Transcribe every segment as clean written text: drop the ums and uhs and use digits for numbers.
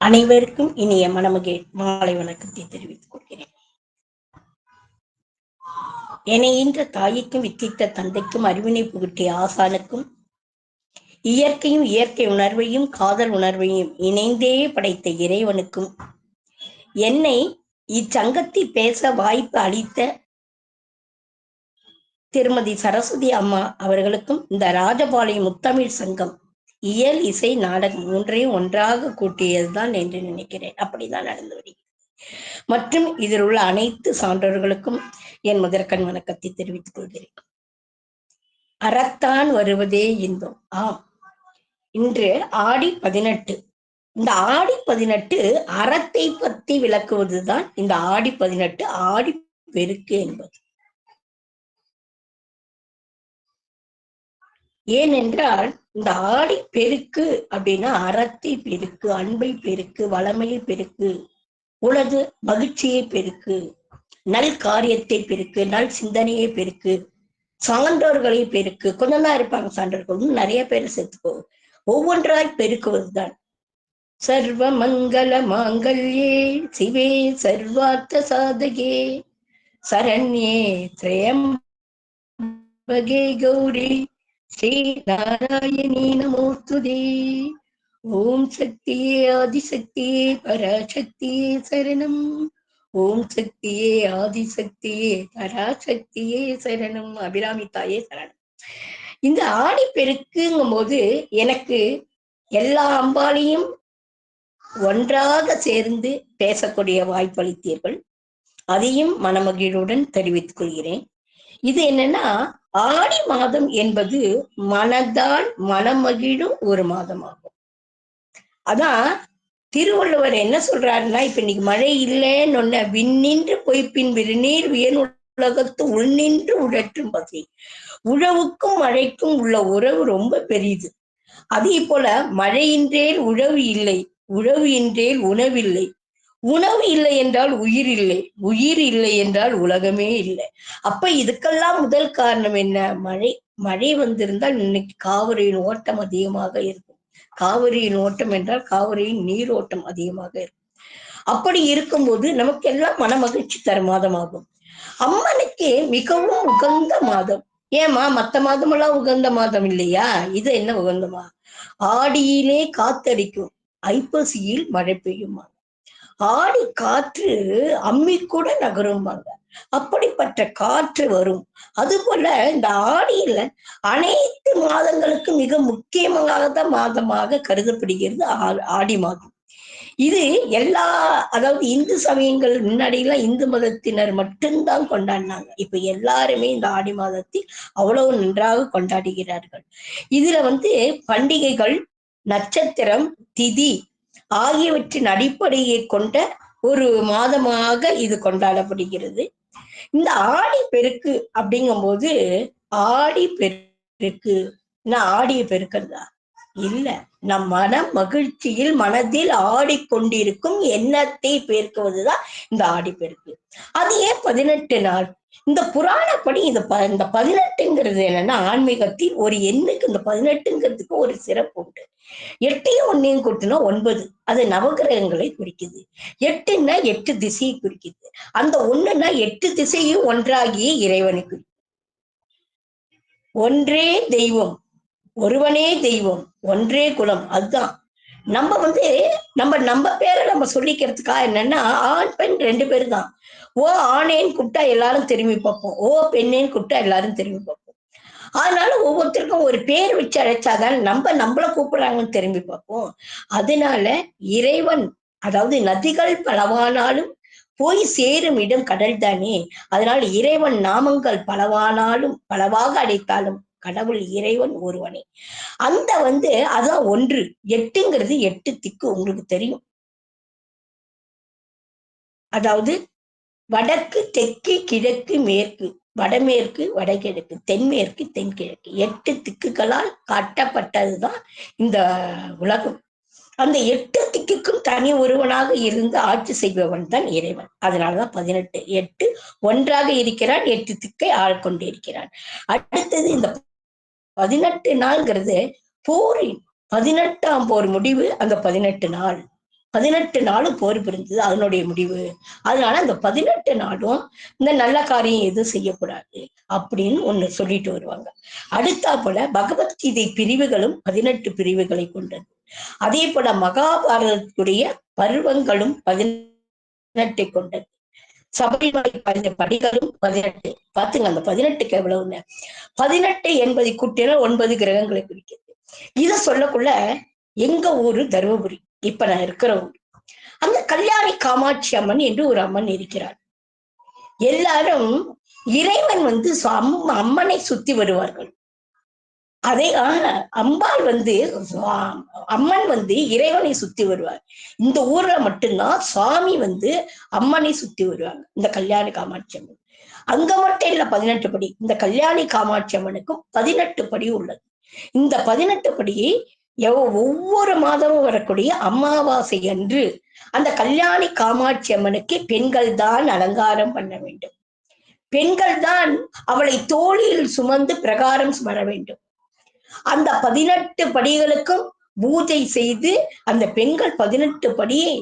அனைவருக்கும் இனிய மனமகிழ் மாலை வணக்கத்தை தெரிவித்துக் கொள்கிறேன். என்னை ஈன்ற தாய்க்கும் வித்திட்ட தந்தைக்கும் அறிவினை புகட்டிய ஆசானுக்கும் இயற்கையும் இயற்கை உணர்வையும் காதல் உணர்வையும் இணைந்தே படைத்த இறைவனுக்கும் என்னை இச்சங்கத்தில் பேச வாய்ப்பு அளித்த திருமதி சரஸ்வதி அம்மா அவர்களுக்கும் இந்த ராஜபாளையம் முத்தமிழ் சங்கம் இயல் இசை நாடகம் மூன்றையும் ஒன்றாக கூட்டியதுதான் என்று நினைக்கிறேன். அப்படிதான் நடந்து வருகிறது. மற்றும் இதில் உள்ள அனைத்து சான்றோர்களுக்கும் என் முதற்கண் வணக்கத்தை தெரிவித்துக் கொள்கிறேன். அறத்தான் வருவதே இன்பம். ஆம், இன்று ஆடி 18. இந்த ஆடி 18 அறத்தை பற்றி விளக்குவதுதான் இந்த ஆடி 18 ஆடி பெருக்கு என்பது. ஏனென்றால் இந்த ஆடி பெருக்கு அப்படின்னா அறத்தை பெருக்கு, அன்பை பெருக்கு, வளமையை பெருக்கு, உலகு மகிழ்ச்சியை பெருக்கு, நல் காரியத்தை பெருக்கு, நல் சிந்தனையை பெருக்கு, சான்றோர்களை பெருக்கு. கொஞ்சம் தான் இருப்பாங்க சான்றோர்கள், நிறைய பேர் சேர்த்துக்கோ. ஒவ்வொன்றாய் பெருக்குவதுதான். சர்வ மங்கள மாங்கல்யே சிவே சர்வார்த்த சாதகே சரண்யே திரையம்பகே கௌரி ஸ்ரீ நாராயணி நமோஸ்துதே. ஓம் சக்தியே ஆதிசக்தியே பராசக்தியே சரணம். ஓம் சக்தியே ஆதிசக்தியே பராசக்தியே சரணம். அபிராமி தாயே சரணம். இந்த ஆடி பெருக்குங்கும் போது எனக்கு எல்லா அம்பாளையும் ஒன்றாக சேர்ந்து பேசக்கூடிய வாய்ப்பளித்தீர்கள். அதையும் மனமகிழுடன் தெரிவித்துக் கொள்கிறேன். இது என்னன்னா, ஆடி மாதம் என்பது மனதால் மனமகிழும் ஒரு மாதமாகும். அதான் திருவள்ளுவர் என்ன சொல்றாருன்னா, இப்ப இன்னைக்கு மழை இல்லைன்னு விண்ணின்று பொய்ப்பின் விருநீர் வியன் உலகத்து உள்நின்று உழற்றும் பசி. உழவுக்கும் மழைக்கும் உள்ள உறவு ரொம்ப பெரியது. அதே போல மழையின்றேல் உழவு இல்லை, உழவு இன்றேல் உணவில்லை, உணவு இல்லை என்றால் உயிர் இல்லை, உயிர் இல்லை என்றால் உலகமே இல்லை. அப்ப இதுக்கெல்லாம் முதல் காரணம் என்ன? மழை. மழை வந்திருந்தால் இன்னைக்கு காவிரியின் ஓட்டம் அதிகமாக இருக்கும். காவிரியின் ஓட்டம் என்றால் காவிரியின் நீரோட்டம் அதிகமாக இருக்கும். அப்படி இருக்கும்போது நமக்கு எல்லாம் மன மகிழ்ச்சி தரும் மாதமாகும். அம்மனுக்கு மிகவும் உகந்த மாதம். ஏமா மத்த மாதமெல்லாம் உகந்த மாதம் இல்லையா? இது என்ன உகந்தமா? ஆடியிலே காத்தடிக்கும், ஐப்பசியில் மழை பெய்யுமா. ஆடி காற்று அம்மி கூட நகரும்பாங்க. அப்படிப்பட்ட காற்று வரும். அதுபோல இந்த ஆடியில அனைத்து மாதங்களுக்கு மிக முக்கியமான மாதமாக கருதப்படுகிறது ஆடி மாதம். இது எல்லா, அதாவது இந்து சமயங்கள் முன்னாடியெல்லாம் இந்து மதத்தினர் மட்டும்தான் கொண்டாடினாங்க. இப்ப எல்லாருமே இந்த ஆடி மாதத்தில் அவ்வளவு நன்றாக கொண்டாடுகிறார்கள். இதுல பண்டிகைகள், நட்சத்திரம், திதி ஆகியவற்றின் அடிப்படையை கொண்ட ஒரு மாதமாக இது கொண்டாடப்படுகிறது. இந்த ஆடி பெருக்கு அப்படிங்கும் போது ஆடி பெருக்கு ஆடிய பெருக்கிறதா இல்ல, நம் மன மகிழ்ச்சியில் மனதில் ஆடிக்கொண்டிருக்கும் எண்ணத்தை பெருக்குவதுதான் இந்த ஆடி பெருக்கு. அது ஏன் 18 நாள்? இந்த புராணப்படி இந்த 18ங்கிறது என்னன்னா, ஆன்மீகத்தில் ஒரு எண்ணுக்கு இந்த 18ங்கிறதுக்கு ஒரு சிறப்பு உண்டு. 8யும் 1யும் கூட்டினா 9. அது நவகிரகங்களை குறிக்குது. 8ன்னா 8 திசையை குறிக்குது. அந்த 1ன்னா 8 திசையும் ஒன்றாகிய இறைவனை குறிக்குது. ஒன்றே தெய்வம், ஒருவனே தெய்வம், ஒன்றே குலம். அதுதான் நம்ம நம்ம பேரை நம்ம சொல்லிக்கிறதுக்கா என்னன்னா, ஆண் பெண் 2 பேரு தான். ஓ ஆணேன்னு கூப்பிட்டா எல்லாரும் திரும்பி பார்ப்போம், ஓ பெண்ணேன்னு கூப்பிட்டா எல்லாரும் திரும்பி பார்ப்போம். அதனால ஒவ்வொருத்தருக்கும் ஒரு பேர் வச்சு அழைச்சாதான் நம்மள கூப்பிடுறாங்கன்னு திரும்பி பார்ப்போம். அதனால இறைவன், அதாவது நதிகள் பலவானாலும் போய் சேரும் இடம் கடல் தானே. அதனால் இறைவன் நாமங்கள் பலவானாலும் பலவாக அழைத்தாலும் கடவுள் இறைவன் ஒருவனே. அந்த அதான் 1. 8ங்கிறது 8 திக்கு உங்களுக்கு தெரியும். அதாவது வடக்கு, தெற்கு, கிழக்கு, மேற்கு, வடமேற்கு, வடகிழக்கு, தென்மேற்கு, தென்கிழக்கு 8 திக்குகளால் கட்டப்பட்டதுதான் இந்த உலகம். அந்த 8 திக்குக்கும் தனி ஒருவனாக இருந்து ஆட்சி செய்பவன் தான் இறைவன். அதனாலதான் 18. 8 ஒன்றாக இருக்கிறான், 8 திக்கை ஆள்கொண்டு இருக்கிறான். அடுத்தது இந்த 18 நாள்ங்கிறது போரின் 18ஆம் போர் முடிவு அந்த 18 நாள். 18 நாளும் போர் புரிந்தது அதனுடைய முடிவு. அதனால அந்த 18 நாளும் இந்த நல்ல காரியம் எதுவும் செய்யக்கூடாது அப்படின்னு ஒண்ணு சொல்லிட்டு வருவாங்க. அடுத்தாப்புல பகவத்கீதை பிரிவுகளும் 18 பிரிவுகளை கொண்டது. அதே போல மகாபாரதத்துடைய பருவங்களும் 18 கொண்டது. சபரிமலை படிகளும் 18. பாத்துங்க அந்த 18க்கு எவ்வளவுன்னு. 18 என்பதை கூட்டினா 9 கிரகங்களை குறிக்கிறது. இத சொல்லக்குள்ள எங்க ஊரு தருமபுரி, இப்ப நான் இருக்கிற ஊர். அந்த கல்யாணி காமாட்சி அம்மன் என்று ஒரு அம்மன் இருக்கிறார். எல்லாரும் இறைவன் வந்து அம்மனை சுத்தி வருவார்கள். அதே அம்பாள் வந்து அம்மன் வந்து இறைவனை சுத்தி வருவார். இந்த ஊர்ல மட்டும்தான் சுவாமி வந்து அம்மனை சுத்தி வருவாங்க, இந்த கல்யாணி காமாட்சி அம்மன். அங்க மட்டும் இல்ல 18 படி. இந்த கல்யாணி காமாட்சி அம்மனுக்கும் 18 படி உள்ளது. இந்த 18 படியை ஒவ்வொரு மாதமும் வரக்கூடிய அமாவாசை அன்று அந்த கல்யாணி காமாட்சி அம்மனுக்கு பெண்கள் தான் அலங்காரம் பண்ண வேண்டும். பெண்கள் தான் அவளை தோளில் சுமந்து பிரகாரம் வர வேண்டும். அந்த 18 படிகளுக்கும் பூஜை செய்து அந்த பெண்கள் 18 படியை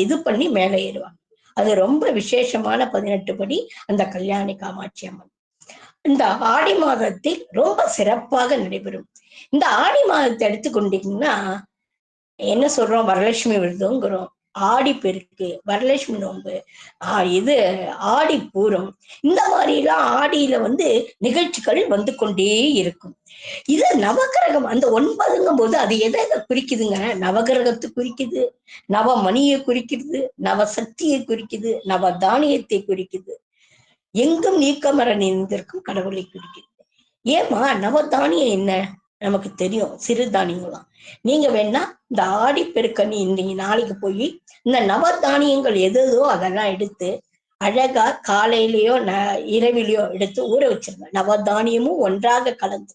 இது பண்ணி மேலே ஏறுவாங்க. அது ரொம்ப விசேஷமான 18 படி அந்த கல்யாணி காமாட்சி அம்மன். இந்த ஆடி மாதத்தில் ரொம்ப சிறப்பாக நடைபெறும். இந்த ஆடி மாதத்தை எடுத்துக்கொண்டீங்கன்னா என்ன சொல்றோம், வரலட்சுமி விரதம்ங்கிறோம், ஆடி பெருக்கு, வரலட்சுமி நோன்பு, இது ஆடி பூரம், இந்த மாதிரி எல்லாம் ஆடியில வந்து நிகழ்ச்சிகள் வந்து கொண்டே இருக்கும். இது நவகிரகம் அந்த 9ங்கும் போது அது எதை குறிக்குதுங்க? நவகிரகத்தை குறிக்குது, நவமணியை குறிக்கிறது, நவசக்தியை குறிக்குது, நவ தானியத்தை குறிக்குது, எங்கும் நீக்கமர நிறைந்திருக்கும் கடவுளை குறிக்கிறது. ஏமா நவதானியம் என்ன நமக்கு தெரியும், சிறுதானியங்களாம். நீங்க வேணா இந்த ஆடி பெருக்கணி இன்னைக்கு நாளைக்கு போய் இந்த நவதானியங்கள் எதோ அதெல்லாம் எடுத்து அழகா காலையிலயோ இரவிலையோ எடுத்து ஊற வச்சிருங்க. நவதானியமும் ஒன்றாக கலந்து.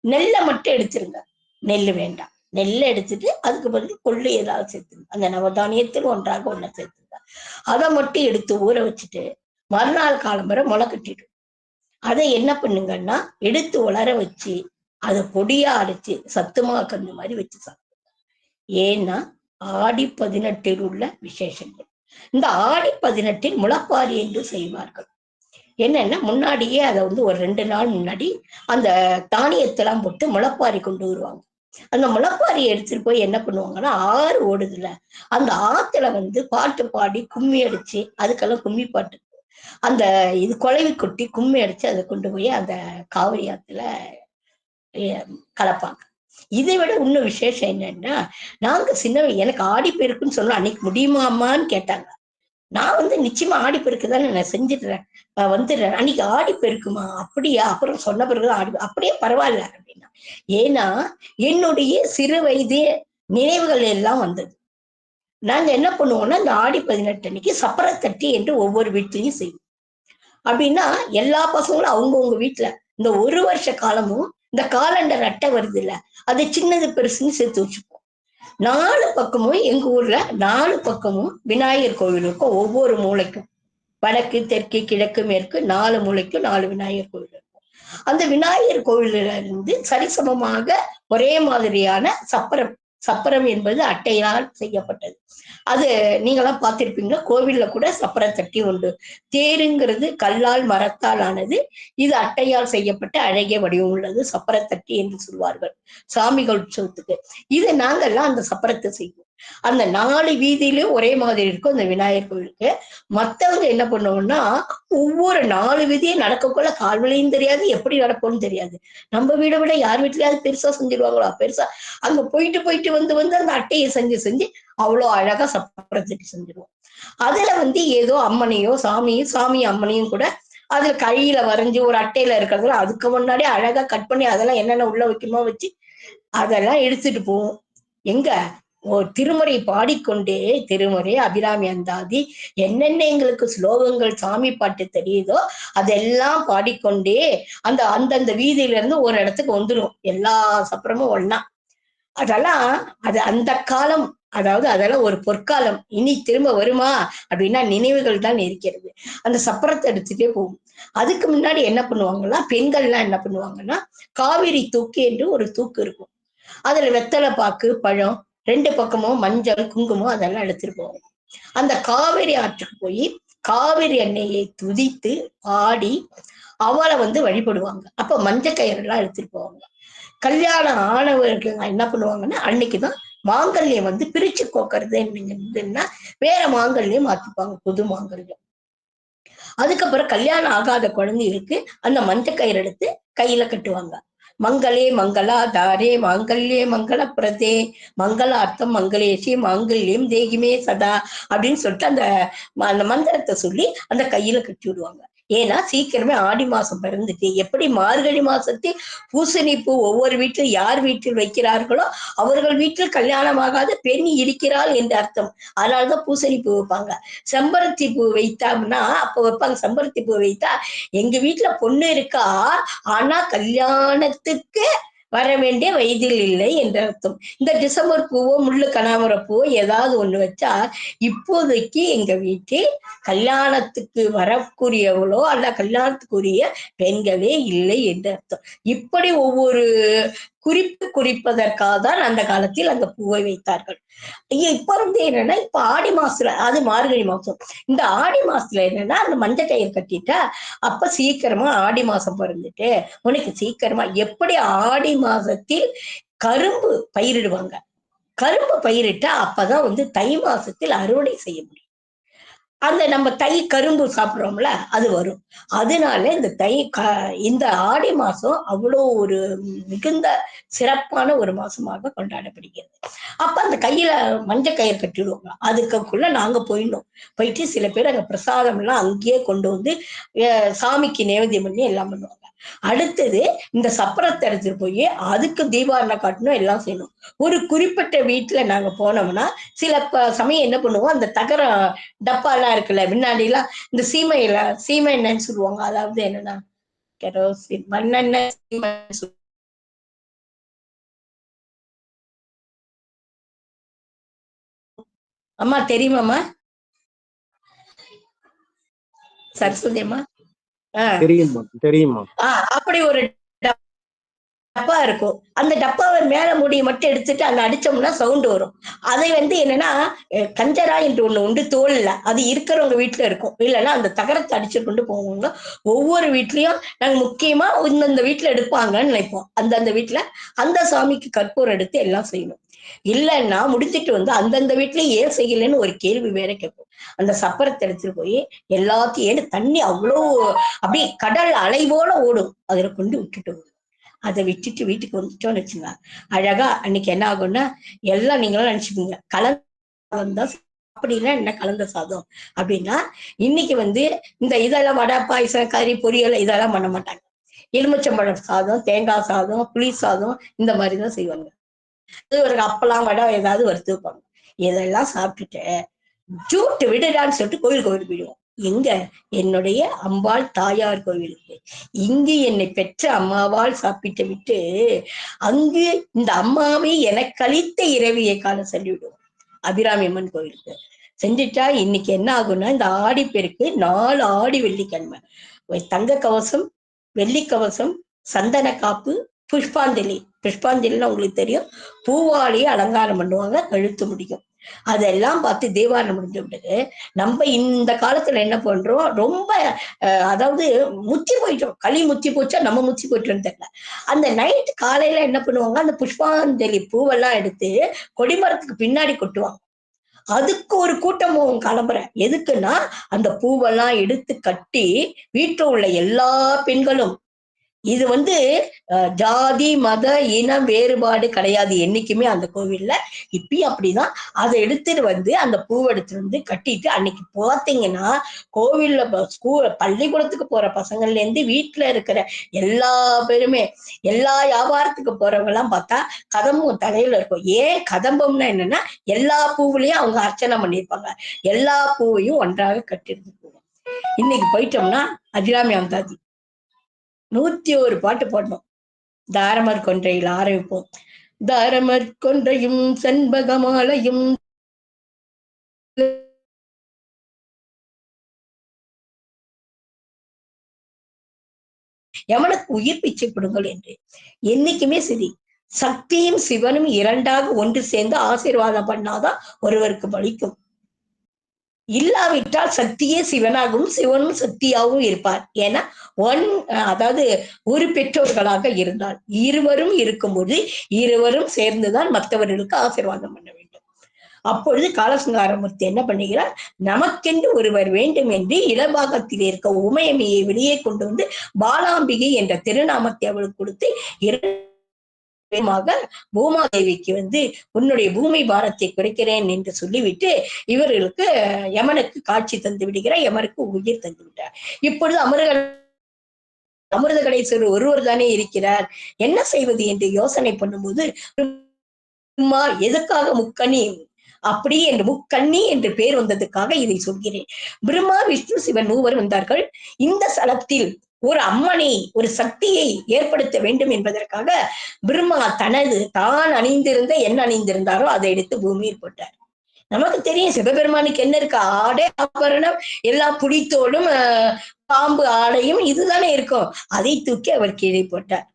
நெல்லை மட்டும் எடுத்துருங்க, நெல்லு வேண்டாம். நெல்லை எடுத்துட்டு அதுக்கு பதில் கொள்ளு ஏதாவது சேர்த்துருங்க. அந்த நவதானியத்தில் ஒன்றாக ஒண்ணு சேர்த்துருங்க. அதை மட்டும் எடுத்து ஊற வச்சுட்டு மறுநாள் காலம்பரை முளை கட்டிடும். அதை என்ன பண்ணுங்கன்னா எடுத்து உலர வச்சு அதை பொடியா அரைச்சு சத்துமா கந்து மாதிரி வச்சு சாப்பிடுங்க. ஏன்னா ஆடி 18 உள்ள விசேஷங்கள். இந்த ஆடி 18 முளைப்பாரி என்று செய்வார்கள். என்னன்னா முன்னாடியே அதை வந்து ஒரு 2 நாள் முன்னாடி அந்த தானியத்தெல்லாம் போட்டு முளைப்பாரி கொண்டு வருவாங்க. அந்த முளைப்பாரியை எடுத்துட்டு போய் என்ன பண்ணுவாங்கன்னா ஆறு ஓடுதுல அந்த ஆத்துல வந்து பாட்டு பாடி கும்மி அடிச்சு, அதுக்கெல்லாம் கும்மி பாட்டு அந்த இது குழவி கொட்டி கும்மி அடிச்சு அதை கொண்டு போய் அந்த காவிரி ஆத்துல கலப்பாங்க. இதை விட இன்னும் விசேஷம் என்னன்னா, நாங்க எனக்கு ஆடி பெருக்குன்னு சொன்னா அன்னைக்கு முடியுமா அம்மான்னு கேட்டாங்க. நான் வந்து நிச்சயமா ஆடி பெருக்கு தானே நான் செஞ்சிடுறேன், வந்துடுறேன். அன்னைக்கு ஆடி பெருக்குமா? அப்படியா? அப்புறம் சொன்ன பிறகுதான் ஆடி, அப்படியே பரவாயில்ல அப்படின்னா. ஏன்னா என்னுடைய சிறு வயது நினைவுகள் எல்லாம் வந்தது. நாங்க என்ன பண்ணுவோம்னா இந்த ஆடி 18 அன்னைக்கு சப்பரத்தட்டி என்று ஒவ்வொரு வீட்லயும் செய்வோம். அப்படின்னா எல்லா பசங்களும் அவங்கவுங்க வீட்டுல இந்த ஒரு வருஷ காலமும் இந்த காலண்டர் அட்டை வருது இல்ல, அது சின்னது பெருசுன்னு சேர்த்து வச்சுப்போம். 4 பக்கமும் எங்க ஊர்ல 4 பக்கமும் விநாயகர் கோவில் இருக்கும். ஒவ்வொரு மூளைக்கும் வடக்கு தெற்கு கிழக்கு மேற்கு 4 மூளைக்கும் 4 விநாயகர் கோவில் இருக்கும். அந்த விநாயகர் கோவில இருந்து சரிசமமாக ஒரே மாதிரியான சப்பரம். சப்பரம் என்பது அட்டையால் செய்யப்பட்டது. அது நீங்களாம் பார்த்திருப்பீங்க, கோவில்ல கூட சப்பரத்தட்டி உண்டு. தேருங்கிறது கல்லால் மரத்தால் ஆனது, இது அட்டையால் செய்யப்பட்ட அழகிய வடிவம் உள்ளது சப்பரத்தட்டி என்று சொல்வார்கள் சாமிகள் உற்சவத்துக்கு. இது நாங்கெல்லாம் அந்த சப்பரத்தை செய்வோம். அந்த 4 வீதியிலும் ஒரே மாதிரி இருக்கும் அந்த விநாயகர் கோவிலுக்கு. மத்தவங்க என்ன பண்ணுவோம்னா ஒவ்வொரு 4 வீதியும் நடக்கக்குள்ள கால்வழியும் தெரியாது, எப்படி நடக்கும்னு தெரியாது. நம்ம வீடை விட யார் வீட்லயாவது பெருசா செஞ்சிருவாங்களா? பெருசா அங்க போயிட்டு போயிட்டு வந்து வந்து அந்த அட்டையை செஞ்சு செஞ்சு அவ்வளோ அழகா சப்பரத்தட்டி செஞ்சிருவோம். அதுல வந்து ஏதோ அம்மனையோ சாமி அம்மனையும் கூட அதுல கையில வரைஞ்சு ஒரு அட்டையில இருக்கிறதுல அதுக்கு முன்னாடி அழகா கட் பண்ணி அதெல்லாம் என்னென்ன உள்ள வைக்குமோ வச்சு அதெல்லாம் எடுத்துட்டு போவோம். எங்க திருமுறை பாடிக்கொண்டே, திருமுறை அபிராமி அந்தாதி என்னென்ன எங்களுக்கு ஸ்லோகங்கள் சாமி பாட்டு தெரியுதோ அதெல்லாம் பாடிக்கொண்டே அந்தந்த வீதியில இருந்து ஒரு இடத்துக்கு வந்துடும். எல்லா சப்பரமும் ஒண்ணா. அதெல்லாம் அது அந்த காலம், அதாவது அதெல்லாம் ஒரு பொற்காலம். இனி திரும்ப வருமா அப்படின்னா நினைவுகள் தான் இருக்கிறது. அந்த சப்பரத்தை எடுத்துட்டே போகும். அதுக்கு முன்னாடி என்ன பண்ணுவாங்கன்னா பெண்கள்லாம் என்ன பண்ணுவாங்கன்னா காவிரி தூக்கு என்று ஒரு தூக்கு இருக்கும். அதுல வெத்தலை பாக்கு பழம் 2 பக்கமும் மஞ்சள், குங்குமம் அதெல்லாம் எடுத்துட்டு போவாங்க. அந்த காவிரி ஆற்றுக்கு போய் காவிரி அன்னையை துதித்து ஆடி அவளை வந்து வழிபடுவாங்க. அப்ப மஞ்ச கயிறு எல்லாம் எடுத்துட்டு போவாங்க. கல்யாணம் ஆனவர்கள் என்ன பண்ணுவாங்கன்னா அன்னைக்குதான் மாங்கல்யம் வந்து பிரிச்சு கோக்கறது என்னன்னா வேற மாங்கல்யம் மாத்திப்பாங்க, புது மாங்கல்யம். அதுக்கப்புறம் கல்யாணம் ஆகாத குழந்தைகளுக்கு அந்த மஞ்ச கயிறு எடுத்து கையில கட்டுவாங்க. மங்களே மங்களா தாரே மாங்கல்யே மங்கள பிரதே மங்களார்த்தம் மங்களேஷி மாங்கல்யம் தேகிமே சதா அப்படின்னு சொல்லிட்டு அந்த அந்த மந்திரத்தை சொல்லி அந்த கையில கட்டி விடுவாங்க. ஏன்னா சீக்கிரமே ஆடி மாசம் பிறந்துட்டு எப்படி மார்கழி மாசத்தில் பூசணி பூ ஒவ்வொரு வீட்டில் யார் வீட்டில் வைக்கிறார்களோ அவர்கள் வீட்டில் கல்யாணமாகாத பெண் இருக்கிறாள் என்று அர்த்தம். அதனாலதான் பூசணி பூ வைப்பாங்க. செம்பருத்தி பூ வைத்தோம்னா அப்ப வைப்பாங்க. செம்பருத்தி பூ வைத்தா எங்க வீட்டுல பொண்ணு இருக்கா, ஆனா கல்யாணத்துக்கு வர வேண்டிய வயதில் இல்லை என்ற அர்த்தம். இந்த டிசம்பர் பூவோ முள்ளு கனகாம்பர பூவோ ஏதாவது ஒண்ணு வச்சா இப்போதைக்கு எங்க வீட்டில் கல்யாணத்துக்கு வரக்கூடியவளோ அல்ல கல்யாணத்துக்குரிய பெண்களே இல்லை என்று அர்த்தம். இப்படி ஒவ்வொரு குறிப்பதற்காக தான் அந்த காலத்தில் அந்த பூவை வைத்தார்கள். இப்ப வந்து என்னன்னா இப்ப ஆடி மாசத்துல அது மார்கழி மாசம். இந்த ஆடி மாசத்துல என்னன்னா அந்த மஞ்ச கயிறு கட்டிட்டா அப்ப சீக்கிரமா ஆடி மாசம் பிறந்துட்டு உனக்கு சீக்கிரமா எப்படி ஆடி மாசத்தில் கரும்பு பயிரிடுவாங்க. கரும்பு பயிரிட்டா அப்பதான் வந்து தை மாசத்தில் அறுவடை செய்ய முடியும். அந்த நம்ம தை கரும்பு சாப்பிடுறோம்ல அது வரும். அதனால இந்த ஆடி மாசம் அவ்வளோ ஒரு மிகுந்த சிறப்பான ஒரு மாசமாக கொண்டாடப்படுகிறது. அப்ப அந்த கையில மஞ்ச கயிறு கட்டிடுவாங்க. அதுக்குள்ள நாங்க போயிடணும். போயிட்டு சில பேர் அங்க பிரசாதம் எல்லாம் அங்கேயே கொண்டு வந்து சாமிக்கு நைவேத்தியம் பண்ணி எல்லாம் பண்ணுவாங்க. அடுத்தது இந்த சப்பரத்தை எடுத்துட்டு போய் அதுக்கு தீபாவளி காட்டணும், எல்லாம் செய்யணும். ஒரு குறிப்பிட்ட வீட்டுல நாங்க போனோம்னா சில சமயம் என்ன பண்ணுவோம், அந்த தகர டப்பா எல்லாம் இருக்குல்ல முன்னாடி எல்லாம் இந்த சீமை எண்ணெய்ன்னு சொல்லுவாங்க. அதாவது என்னன்னா கெரோசின் மண்ணெண்ணெய் சீமை. அம்மா தெரியுமாம்மா? சரஸ்வதி அம்மா? ஆஹ் தெரியுமா தெரியுமா. அப்படி ஒரு டப்பா இருக்கும். அந்த டப்பாவை மேல மூடியை மட்டும் எடுத்துட்டு அந்த அடிச்சோம்னா சவுண்ட் வரும். அதை வந்து என்னன்னா கஞ்சரா என்று ஒண்ணு உண்டு தோல்ல, அது இருக்கிறவங்க வீட்டுல இருக்கும். இல்லைன்னா அந்த தகரத்தை அடிச்சு கொண்டு போவாங்க. ஒவ்வொரு வீட்லயும் நாங்க முக்கியமா இந்தந்த வீட்டுல எடுப்பாங்கன்னு நினைப்போம். அந்தந்த வீட்டுல அந்த சாமிக்கு கற்பூரம் எடுத்து எல்லாம் செய்யணும். இல்லைன்னா முடிச்சிட்டு வந்து அந்தந்த வீட்லயும் ஏன் செய்யலன்னு ஒரு கேள்வி வேற கேட்போம். அந்த சப்பரத்தை எடுத்துட்டு போய் எல்லாத்தையும் ஏன்னு தண்ணி அவ்வளோ அப்படியே கடல் அலை போல ஓடும். அதுல கொண்டு விட்டுட்டு அதை விட்டுட்டு வீட்டுக்கு வந்துட்டோம்னு வச்சுங்க, அழகா அன்னைக்கு என்ன ஆகும்னா எல்லாம் நீங்களும் நினைச்சுக்கோங்க கலந்த அப்படின்னா என்ன கலந்த சாதம் அப்படின்னா இன்னைக்கு வந்து இந்த இதெல்லாம் வடை பாயசம் கறி பொரியல் இதெல்லாம் பண்ண மாட்டாங்க. எலுமிச்சம்பழம் சாதம், தேங்காய் சாதம், புளி சாதம் இந்த மாதிரிதான் செய்வாங்க. ஒரு அப்பெல்லாம் வடை ஏதாவது வறுத்து வைப்பாங்க. இதெல்லாம் சாப்பிட்டுட்டு ஜூட்டு விடுடான்னு சொல்லிட்டு கோயிலுக்கு போயிடுவோம். எங்க? என்னுடைய அம்பாள் தாயார் கோவிலுக்கு. இங்கு என்னை பெற்ற அம்மாவால் சாப்பிட்டு விட்டு அங்கு இந்த அம்மாவை எனக்கு அளித்த இரவியை காண சொல்லிவிடுவோம் அபிராமி அம்மன் கோவிலுக்கு. செஞ்சுட்டா இன்னைக்கு என்ன ஆகும்னா இந்த ஆடிப்பெருக்கு 4 ஆடி வெள்ளிக்கிழமை தங்க கவசம், வெள்ளி கவசம், சந்தன காப்பு, புஷ்பாஞ்சலி. புஷ்பாஞ்சலின்னு உங்களுக்கு தெரியும், பூவாலேயே அலங்காரம் பண்ணுவாங்க, கழுத்து முடியும். அதெல்லாம் பார்த்து தீபாவளி முடிஞ்ச விட்டு நம்ம இந்த காலத்துல என்ன பண்றோம், ரொம்ப அதாவது முத்தி போயிட்டோம். களி முத்தி போச்சா நம்ம முத்தி போயிட்டோம்னு தெரியல. அந்த நைட் காலையில என்ன பண்ணுவாங்க, அந்த புஷ்பாஞ்சலி பூவெல்லாம் எடுத்து கொடிமரத்துக்கு பின்னாடி கொட்டுவாங்க. அதுக்கு ஒரு கூட்டம் கிளம்புற எதுக்குன்னா அந்த பூவெல்லாம் எடுத்து கட்டி வீட்டுல உள்ள எல்லா பெண்களும் இது வந்து ஜாதி மத இன வேறுபாடு கிடையாது என்னைக்குமே அந்த கோவில்ல. இப்பயும் அப்படிதான். அதை எடுத்துட்டு வந்து அந்த பூவை எடுத்துட்டு வந்து கட்டிட்டு அன்னைக்கு பார்த்தீங்கன்னா கோவில்ல பள்ளிக்கூடத்துக்கு போற பசங்கள்ல இருந்து வீட்டுல இருக்கிற எல்லா பேருமே எல்லா வியாபாரத்துக்கு போறவங்க எல்லாம் பார்த்தா கதம்பம் தலையில இருக்கும். ஏன் கதம்பம்னா என்னன்னா எல்லா பூவிலையும் அவங்க அர்ச்சனை பண்ணியிருப்பாங்க. எல்லா பூவையும் ஒன்றாக கட்டிட்டு போவோம். இன்னைக்கு போயிட்டோம்னா அபிராமி வந்தாதி 101 பாட்டு போடணும். தாரமர் கொன்றையில் ஆரம்பிப்போம். தாரமர் கொன்றையும் செண்பகமாலையும் எவனுக்கு உயிர் பிச்சை கொடுங்கள் என்று. என்னைக்குமே சரி சக்தியும் சிவனும் இரண்டாக ஒன்று சேர்ந்து ஆசீர்வாதம் பண்ணாதான் ஒருவருக்கு பலிக்கும். இல்லாவிட்டால் சக்தியே சிவனாகவும் சிவனும் சக்தியாகவும் இருப்பார். ஏன்னா ஒன் அதாவது ஒரு பெற்றோர்களாக இருந்தால் இருவரும் இருக்கும்போது இருவரும் சேர்ந்துதான் மற்றவர்களுக்கு ஆசீர்வாதம் பண்ண வேண்டும். அப்பொழுது காலசுங்காரமூர்த்தி என்ன பண்ணுகிறார், நமக்கென்று ஒருவர் வேண்டும் என்று இடபாகத்தில் இருக்க உமையம்மையை வெளியே கொண்டு வந்து பாலாம்பிகை என்ற திருநாமத்தை அவளுக்கு கொடுத்து பூமாதேவிக்கு வந்து உன்னுடைய பூமி பாரத்தை குறைக்கிறேன் என்று சொல்லிவிட்டு இவர்களுக்கு யமனுக்கு காட்சி தந்து விடுகிறார், யமனுக்கு உயிர் தந்து விட்டார். இப்பொழுது அமிர்த கணேசர் ஒருவர் தானே இருக்கிறார், என்ன செய்வது என்று யோசனை பண்ணும்போது எதுக்காக முக்கணி அப்படி என்று முக்கண்ணி என்று பெயர் வந்ததுக்காக இதை சொல்கிறேன். பிரம்மா விஷ்ணு சிவன் மூவர் வந்தார்கள். இந்த ஸ்தலத்தில் ஒரு அம்மனை ஒரு சக்தியை ஏற்படுத்த வேண்டும் என்பதற்காக பிரம்மா தான் அணிந்திருந்த என்ன அணிந்திருந்தாரோ அதை எடுத்து பூமியில் போட்டார். நமக்கு தெரியும் சிவபெருமானுக்கு என்ன இருக்கு, ஆடை ஆபரணம் எல்லா புடித்தோடும் பாம்பு ஆடையும் இதுதானே இருக்கும். அதை தூக்கி அவர் கீழே போட்டார்.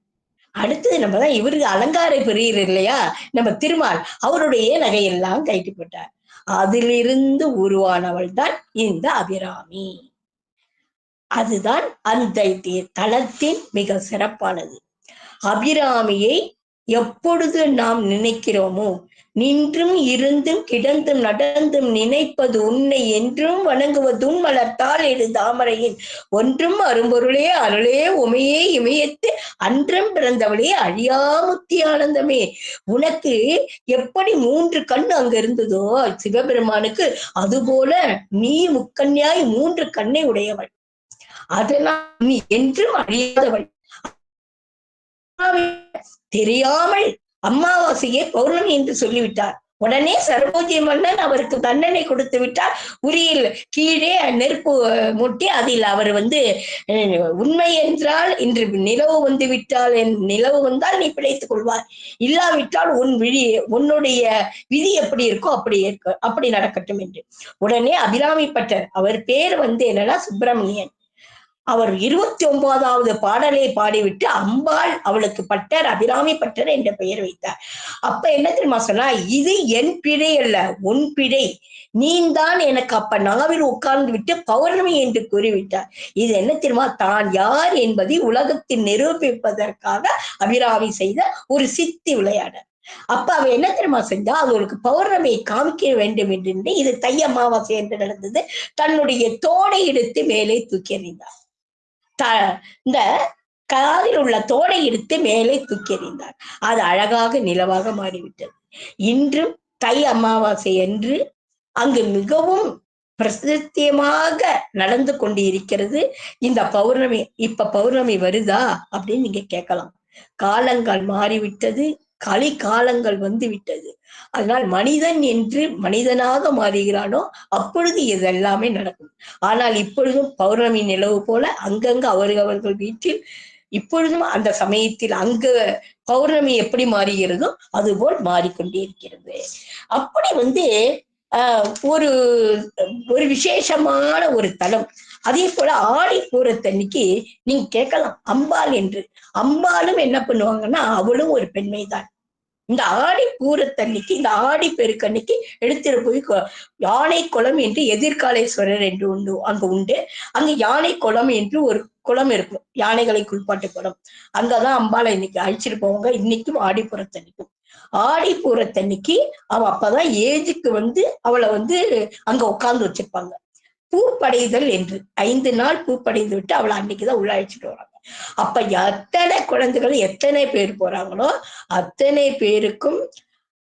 அடுத்தது நம்மதான் இவருக்கு அலங்கார பிரியர் இல்லையா நம்ம திருமால், அவருடைய நகையெல்லாம் கைட்டு போட்டார். அதிலிருந்து உருவானவள் தான் இந்த அபிராமி. அதுதான் அந்த தலத்தின் மிக சிறப்பானது. அபிராமியை எப்பொழுது நாம் நினைக்கிறோமோ, நின்றும் இருந்தும் கிடந்தும் நடந்தும் நினைப்பது உன்னை என்றும் வணங்குவதும் மலர்த்தால் எடு தாமரையின் ஒன்றும் அரும்பொருளே அருளே உமையே இமயத்து அன்றம் பிறந்தவளே அழியாமுத்தி ஆனந்தமே. உனக்கு எப்படி 3 கண் அங்க இருந்ததோ சிவபெருமானுக்கு, அதுபோல நீ முக்கண்யாய் 3 கண்ணை உடையவள். அதனால் நீ என்றும் அழியாதவள். தெரியாமல் அமாவாசையை பௌர்ணமி என்று சொல்லிவிட்டார். உடனே சரபோஜி மன்னன் அவருக்கு தண்டனை கொடுத்து விட்டார். உரியில் கீழே நெருப்பு மூட்டி அதில் அவர் வந்து உண்மை என்றால் இன்று நிலவு வந்து விட்டால், நிலவு வந்தால் நீ பிழைத்துக் கொள்வார், இல்லாவிட்டால் உன்னுடைய விதி எப்படி இருக்கோ அப்படி நடக்கட்டும் என்று. உடனே அபிராமி பட்டர், அவர் பேர் வந்து என்னன்னா சுப்பிரமணியன், அவர் 29வது பாடலை பாடிவிட்டு அம்பாள் அவளுக்கு பட்டர் அபிராமி பட்டர் என்ற பெயர் வைத்தார். அப்ப என்ன தெரியுமா சொன்னா, இது என் பிழை அல்ல உன் பிழை, நீந்தான் எனக்கு அப்ப நாவில் உட்கார்ந்து விட்டு பௌர்ணமி என்று கூறிவிட்டார். இது என்ன தெரியுமா, தான் யார் என்பதை உலகத்தில் நிரூபிப்பதற்காக அபிராமி செய்த ஒரு சித்தி விளையாடல். அப்ப அவ என்ன தெரியுமா செஞ்சா, அவங்களுக்கு பௌர்ணமியை காமிக்க வேண்டும் என்று, இது தை அமாவாசை என்று நடந்தது, தன்னுடைய தோடை எடுத்து மேலே தூக்கி எறிந்தார். இந்த காதில் உள்ள தோடை எடுத்து மேலே தூக்கி எறிந்தார். அது அழகாக நிலவாக மாறிவிட்டது. இன்றும் தை அமாவாசை என்று அங்கு மிகவும் பிரசித்தியமாக நடந்து கொண்டு இருக்கிறது இந்த பௌர்ணமி. இப்ப பௌர்ணமி வருதா அப்படின்னு நீங்க கேட்கலாம். காலங்கள் மாறிவிட்டது, களி காலங்கள் வந்து விட்டது. அதனால் மனிதன் என்று மனிதனாக மாறுகிறானோ அப்பொழுது இதெல்லாமே நடக்கும். ஆனால் இப்பொழுதும் பௌர்ணமி நிலவு போல அங்கங்க அவர்கள் வீட்டில் இப்பொழுதும் அந்த சமயத்தில் அங்க பௌர்ணமி எப்படி மாறுகிறதோ அதுபோல் மாறிக்கொண்டே இருக்கிறது. அப்படி வந்து ஒரு ஒரு விசேஷமான ஒரு தலம். அதே போல ஆடி பூரத்தன்னைக்கு நீங்க கேட்கலாம் அம்பாள் என்று. அம்பாளும் என்ன பண்ணுவாங்கன்னா அவளும் ஒரு பெண்மைதான். இந்த ஆடி பூரத்தன்னைக்கு, இந்த ஆடி பெருக்கன்னைக்கு எடுத்துட்டு போய் யானை குளம் என்று எதிர்காலேஸ்வரர் என்று உண்டு, அங்க உண்டு. அங்க யானை குளம் என்று ஒரு குளம் இருக்கும், யானைகளை குளிப்பாட்டு குளம். அங்கதான் அம்பாளை இன்னைக்கு அழிச்சிட்டு போவாங்க, இன்னைக்கும் ஆடிப்புறத்தன்னைக்கும். ஆடிப்பூரத்தன்னைக்கு அவ அப்பதான் ஏஜுக்கு வந்து அவளை வந்து அங்க உட்கார்ந்து வச்சிருப்பாங்க. பூப்படைதல் என்று 5 நாள் பூப்படைந்து விட்டு அவளை அன்னைக்குதான் உள்ள அழைச்சிட்டு வராங்க. அப்ப எத்தனை குழந்தைகள் எத்தனை பேர் போறாங்களோ அத்தனை பேருக்கும்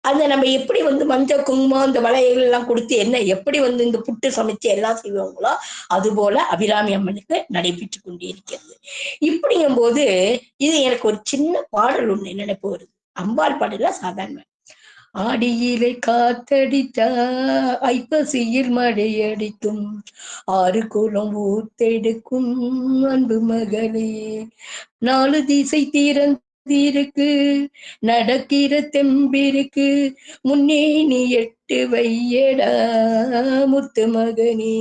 அந்த நம்ம எப்படி வந்து மஞ்சள் குங்குமம் இந்த வளையல் எல்லாம் கொடுத்து என்ன எப்படி வந்து இந்த புட்டு சமைச்சு எல்லாம் செய்வாங்களோ அது போல அபிராமி அம்மனுக்கு நடைபெற்று கொண்டே இருக்கிறது. இப்படிங்கும் போது இது எனக்கு ஒரு சின்ன பாடல் ஒண்ணு நினைப்பு வருது. அம்பாள் பாடல சாதாரண. ஆடியிலை காத்தடித்தா ஐப்பசியில் மழையடிக்கும், 6 குளம் ஊத்தெடுக்கும் அன்பு மகளே, 4 திசை திறந்திருக்கு நடக்கிற தெம்பிருக்கு, முன்னே நீ 8 வையடா முத்து மகனே,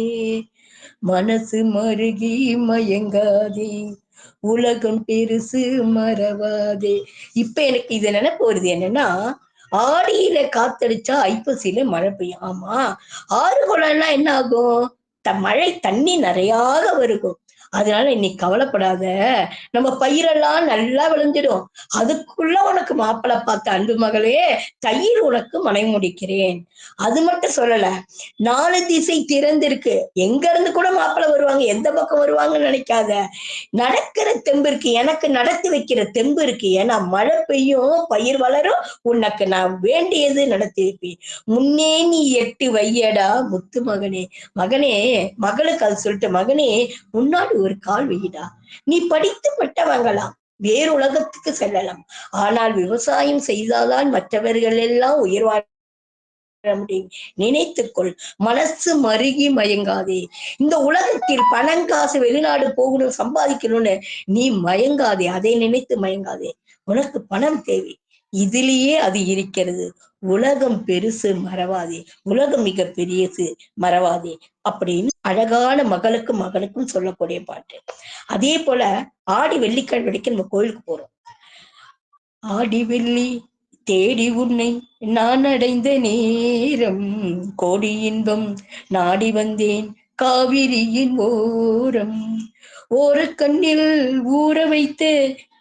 மனசு மருகி மயங்காதே உலகம் பெருசு மறவாதே. இப்ப எனக்கு இது நினைப்பு வருது என்னன்னா, ஆடியில காத்தடிச்சா ஐப்பசியில மழை பெய்யும். ஆமா, ஆறு குளம்லாம் என்ன ஆகும்? மழை தண்ணி நிறையாக வருகும். அதனால இன்னைக்கு கவலைப்படாத. நம்ம பயிரெல்லாம் நல்லா விளைஞ்சிடும். அதுக்குள்ள உனக்கு மாப்பிளை பார்த்த அன்பு மகளே, தையில் உனக்கு மனை முடிக்கிறேன். அது மட்டும் சொல்லல. 4 திசை திறந்திருக்கு. எங்க இருந்து கூட மாப்பிளை வருவாங்க. எந்த பக்கம் வருவாங்கன்னு நினைக்காத. நடக்கிற தெம்பு இருக்கு. எனக்கு நடத்தி வைக்கிற தெம்பு இருக்கு. ஏன்னா மழை பெய்யும், பயிர் வளரும். உனக்கு நான் வேண்டியது நடத்தி வைப்பேன். முன்னே நீ எட்டு வையடா முத்து மகனே. மகனே, மகளுக்கு அது சொல்லிட்டு, மகனே முன்னாடி ஒரு கால் வைடா. நீ படித்து பட்ட வாங்கலாம். வேறு உலகத்துக்கு செல்லலாம். ஆனால் விவசாயம் செய்தால்தான் மற்றவர்கள் எல்லாம் உயிர் வாழ முடியும். நினைத்துக்கொள். மனசு மருகி மயங்காதே. இந்த உலகத்தில் பணம் காசு வெளிநாடு போகணும் சம்பாதிக்கணும்னு நீ மயங்காதே. அதை நினைத்து மயங்காதே. உனக்கு பணம் தேவை. இதிலேயே அது இருக்கிறது. உலகம் பெருசு மறவாதே. உலகம் மிக பெரியது மறவாதே. அப்படின்னு அழகான மகளுக்கும் மகனுக்கும் சொல்லக்கூடிய பாட்டு. அதே போல ஆடி வெள்ளிக்கிழமை வரைக்கும் நம்ம கோயிலுக்கு போறோம். ஆடி வெள்ளி தேடி உன்னை நான் அடைந்த நேரம், கோடி இன்பம் நாடி வந்தேன் காவிரியின் ஓரம். ஓரக்கண்ணில் ஊற வைத்த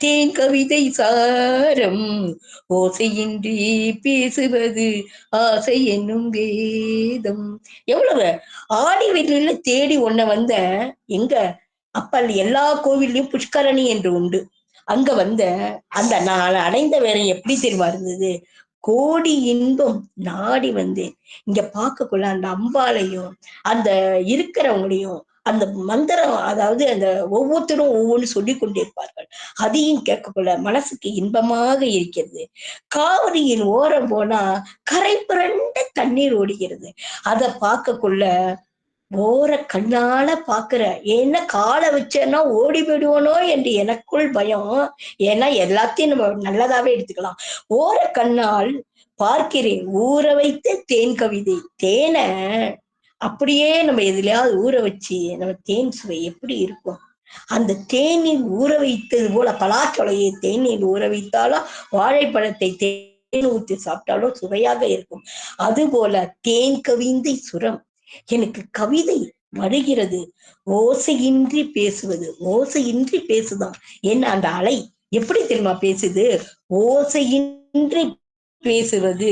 தேன் கவிதை சாரம், ஓசையின்றி பேசுவது ஆசை என்னும் வேதம். எவ்வளவு ஆடி வெள்ளியில தேடி ஒன்ன வந்த எங்க அப்ப எல்லா கோவில்லையும் புஷ்கரணி என்று உண்டு. அங்க வந்த அந்த நான் அடைந்த வேலை எப்படி தெரியுமா இருந்தது? கோடி இன்பம் நாடி வந்தேன். இங்க பார்க்கக்குள்ள அந்த அம்பாளையும் அந்த இருக்கிறவங்களையும் அந்த மந்திரம், அதாவது அந்த ஒவ்வொருத்தரும் ஒவ்வொன்று சொல்லிக் கொண்டிருப்பார்கள். அதையும் கேட்கக்குள்ள மனசுக்கு இன்பமாக இருக்கிறது. காவிரியின் ஓரம் போனா கரை புரண்ட தண்ணீர் ஓடுகிறது. அதை பார்க்கக்குள்ள ஓர கண்ணால பாக்குற. ஏன்னா காலை வச்சேன்னா ஓடி போயிடுவானோ என்று எனக்குள் பயம். ஏன்னா எல்லாத்தையும் நம்ம நல்லதாவே எடுத்துக்கலாம். ஓர கண்ணால் பார்க்கிறேன் ஊற வைத்த தேன் கவிதை. தேனை அப்படியே நம்ம எதுலயாவது ஊற வச்சு நம்ம தேன் சுவை எப்படி இருக்கும்? அந்த தேனில் ஊற வைத்தது போல பலாச்சொலையை தேனில் ஊற வைத்தாலும் வாழைப்பழத்தை தேன் ஊற்றி சாப்பிட்டாலும் சுவையாக இருக்கும். அதுபோல தேன் கவிந்தை சுரம் எனக்கு கவிதை வருகிறது. ஓசையின்றி பேசுவது. ஓசையின்றி பேசுதான். என்ன அந்த அலை எப்படி தெரியுமா பேசுது? ஓசையின்றி பேசுவது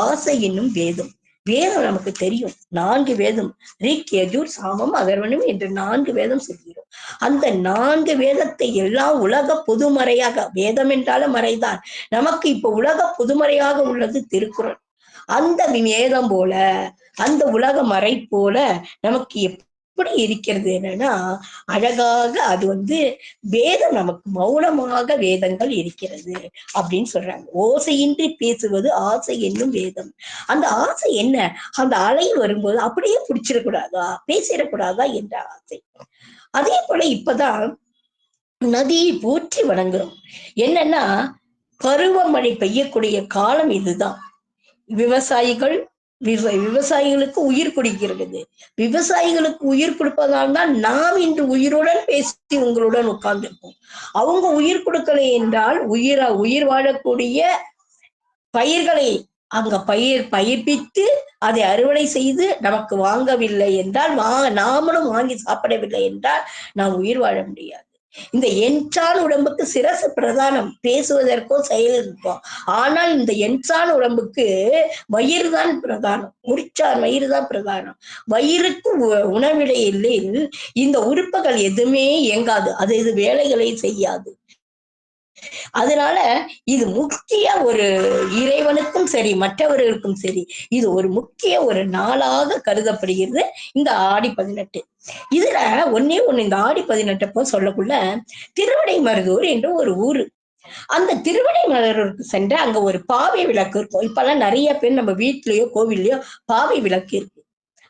ஆசை என்னும் வேதம். வேதம் நமக்கு தெரியும். 4 வேதம். ரிக், யஜுர், சாமம், அதர்வணம் என்று 4 வேதம் சொல்கிறோம். அந்த 4 வேதத்தை எல்லாம் உலக பொதுமறையாக, வேதம் என்றாலும் மறைதான். நமக்கு இப்ப உலக பொதுமறையாக உள்ளது திருக்குறள். அந்த வேதம் போல, அந்த உலக மறை போல நமக்கு எப்படி இருக்கிறது என்னன்னா, அழகாக அது வேதம் நமக்கு மௌனமாக வேதங்கள் இருக்கிறது அப்படின்னு சொல்றாங்க. ஓசையின்றி பேசுவது ஆசை என்னும் வேதம். அந்த ஆசை என்ன? அந்த அலை வரும்போது அப்படியே பிடிச்சிடக்கூடாதா, பேசிடக்கூடாதா என்ற ஆசை. அதே போல இப்பதான் நதியை போற்றி வணங்குறோம். என்னன்னா, பருவமழை பெய்யக்கூடிய காலம் இதுதான். விவசாயிகள் விவசாயிகளுக்கு உயிர் கொடுக்கிறது. விவசாயிகளுக்கு உயிர் கொடுப்பதால் தான் நாம் இன்று உயிருடன் பேசி உங்களுடன் உட்கார்ந்திருக்கோம். அவங்க உயிர் கொடுக்கலை என்றால் உயிர் வாழக்கூடிய பயிர்களை அங்க பயிர்ப்பித்து அதை அறுவடை செய்து நமக்கு வாங்கவில்லை என்றால், நாமளும் வாங்கி சாப்பிடவில்லை என்றால் நாம் உயிர் வாழ முடியாது. இந்த எண்சான் உடம்புக்கு சிரசு பிரதானம், பேசுவதற்கோ செயல் இருக்கும். ஆனால் இந்த எண்சான் உடம்புக்கு வயிறு தான் பிரதானம். உரிச்சான் வயிறு தான் பிரதானம். வயிறுக்கு உணவிடை இல்லை, இந்த உறுப்புகள் எதுவுமே இயங்காது. அது இது வேலைகளை செய்யாது. அதனால இது முக்கிய ஒரு இறைவனுக்கும் சரி, மற்றவர்களுக்கும் சரி, இது ஒரு முக்கிய ஒரு நாளாக கருதப்படுகிறது இந்த ஆடி 18. இதுல ஒன்னே ஒண்ணு, இந்த ஆடி 18 சொல்லக்குள்ள திருவிடைமருதூர் என்று ஒரு ஊரு. அந்த திருவிடைமருதூருக்கு சென்ற அங்க ஒரு பாவை விளக்கு இருக்கும். இப்பெல்லாம் நிறைய பேர் நம்ம வீட்லயோ கோவில்லயோ பாவை விளக்கு இருக்கு.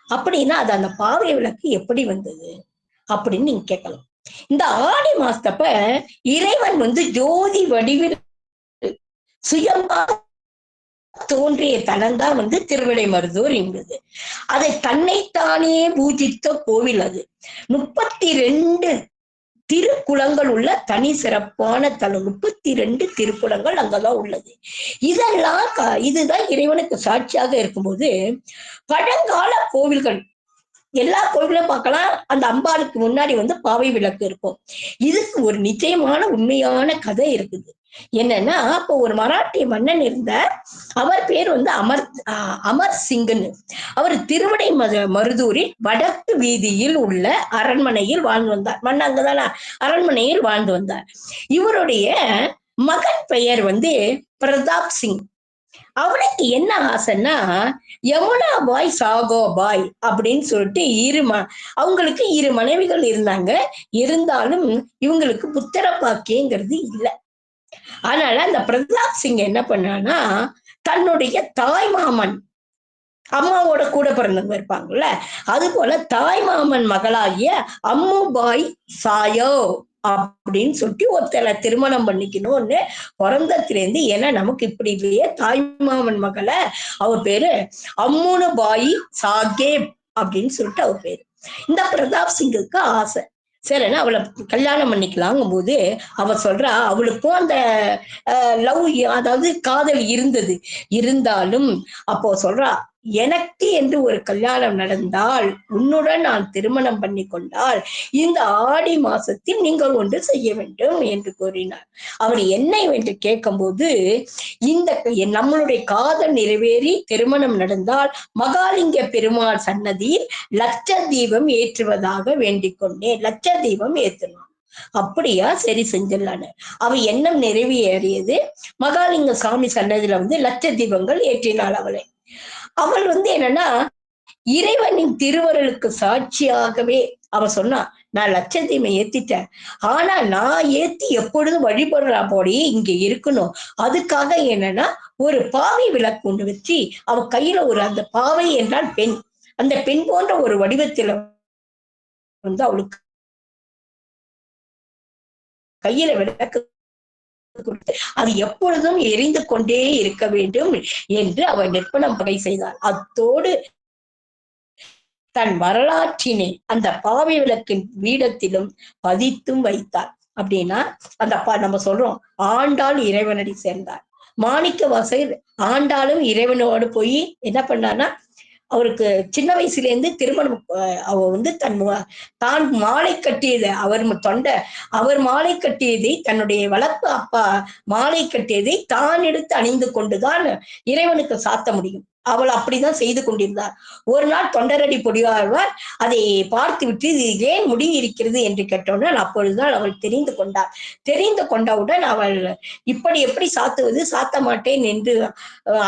அப்படின்னா அது அந்த பாவை விளக்கு எப்படி வந்தது அப்படின்னு நீங்க கேட்கலாம். இந்த ஆடி மாசத்தப்ப இறைவன் ஜோதி வடிவில் சுயமா தோன்றிய தலம்தான் திருவிடைமருதூர் என்பது. அதை தன்னைத்தானே பூஜித்த கோவில் அது. 32 திருக்குளங்கள் உள்ள தனி சிறப்பான தலம். 32 திருக்குளங்கள் அங்கதான் உள்ளது. இதெல்லாம் இதுதான் இறைவனுக்கு சாட்சியாக இருக்கும்போது பழங்கால கோவில்கள் எல்லா கோவிலும் பார்க்கலாம். அந்த அம்பாளுக்கு முன்னாடி பாவை விளக்கு இருக்கும். இதுக்கு ஒரு நிச்சயமான உண்மையான கதை இருக்குது. என்னன்னா, அப்போ ஒரு மராட்டிய மன்னன் இருந்தார். அவர் பேர் அமர் சிங்னு. அவர் திருவிடை மருதூரில் வடக்கு வீதியில் உள்ள அரண்மனையில் வாழ்ந்து வந்தார். மன்னன் அங்கதான அரண்மனையில் வாழ்ந்து வந்தார். இவருடைய மகன் பெயர் பிரதாப் சிங். அவனுக்கு என்ன ஆசைன்னா, யமுனா பாய் சாகோ பாய் அப்படின்னு சொல்லிட்டு அவங்களுக்கு 2 மனைவிகள் இருந்தாங்க. இருந்தாலும் இவங்களுக்கு புத்திர பாக்கியங்கிறது இல்லை. அதனால அந்த பிரதாப் சிங் என்ன பண்ணான்னா, தன்னுடைய தாய் மாமன், அம்மாவோட கூட பிறந்தவங்க இருப்பாங்கல்ல, அது போல தாய் மாமன் மகளாகிய அம்முபாய் சாயோ அப்படின்னு சொல்லிட்டு ஒருத்தரை திருமணம் பண்ணிக்கணும்னு பிறந்தத்திலேருந்து, ஏன்னா நமக்கு இப்படி இல்லையே, தாய் மாமன் மகளை அவர் பேரு அம்முனுபாய் சாகேப் அப்படின்னு சொல்லிட்டு அவர் பேரு. இந்த பிரதாப் சிங்குக்கு ஆசை. சரின்னா அவளை கல்யாணம் பண்ணிக்கலாங்கும் போது அவ சொல்றா, அவளுக்கும் அந்த லவ், அதாவது காதல் இருந்தது. இருந்தாலும் அப்போ சொல்றா, எனக்கு என்று ஒரு கல்யாணம் நடந்தால், உன்னுடன் நான் திருமணம் பண்ணி கொண்டால் இந்த ஆடி மாசத்தில் நீங்கள் ஒன்று செய்ய வேண்டும் என்று கூறினார். அவர் என்ன என்று கேட்கும்போது, நம்மளுடைய காதல் நிறைவேறி திருமணம் நடந்தால் மகாலிங்க பெருமாள் சன்னதியில் லட்ச தீபம் ஏற்றுவதாக வேண்டிக் கொண்டேன். லட்ச தீபம் ஏற்றணும். அப்படியா, சரி செஞ்சிடலான்னு அவ எண்ணம் நிறைவேறியது. மகாலிங்க சாமி சன்னதியில லட்ச தீபங்கள் ஏற்றினாள். அவள் என்னன்னா, இறைவனின் திருவருளுக்கு சாட்சியாகவே அவ சொன்னா, நான் லட்ச தீபம் ஏத்திட்டேன், ஆனா நான் ஏத்தி எப்பொழுதும் வழிபடுறா போடி இங்க இருக்கணும். அதுக்காக என்னன்னா, ஒரு பாவை விளக்கு கொண்டு வச்சு அவ கையில அந்த பாவை என்றால் பெண், அந்த பெண் போன்ற ஒரு வடிவத்தில் அவளுக்கு கையில விளக்கு அது எப்பொழுதும் எரிந்து கொண்டே இருக்க வேண்டும் என்று அவர் நிர்பணம் வகை செய்தார். அத்தோடு தன் வரலாற்றினை அந்த பாவை விளக்கின் பீடத்திலும் பதித்தும் வைத்தார். அப்படின்னா நம்ம சொல்றோம், ஆண்டாள் இறைவனடி சேர்ந்தார். மாணிக்க வாசகர் ஆண்டாளும் இறைவனோடு போய் என்ன பண்ணார்னா, அவருக்கு சின்ன வயசுல இருந்து திருமணம், அவ தான் மாலை கட்டியது, அவர் மாலை கட்டியதை, தன்னுடைய வளர்ப்பு அப்பா மாலை கட்டியதை தான் எடுத்து அணிந்து கொண்டுதான் இறைவனுக்கு சாத்த முடியும். அவள் அப்படிதான் செய்து கொண்டிருந்தார். ஒரு நாள் தொண்டரடி பொடியாழ்வார் அதை பார்த்து விட்டு, இது ஏன் முடி இருக்கிறது என்று கேட்டவுடன் அப்பொழுதுதான் அவள் தெரிந்து கொண்டார். தெரிந்து கொண்டவுடன் அவள் இப்படி எப்படி சாத்துவது, சாத்த மாட்டேன் என்று,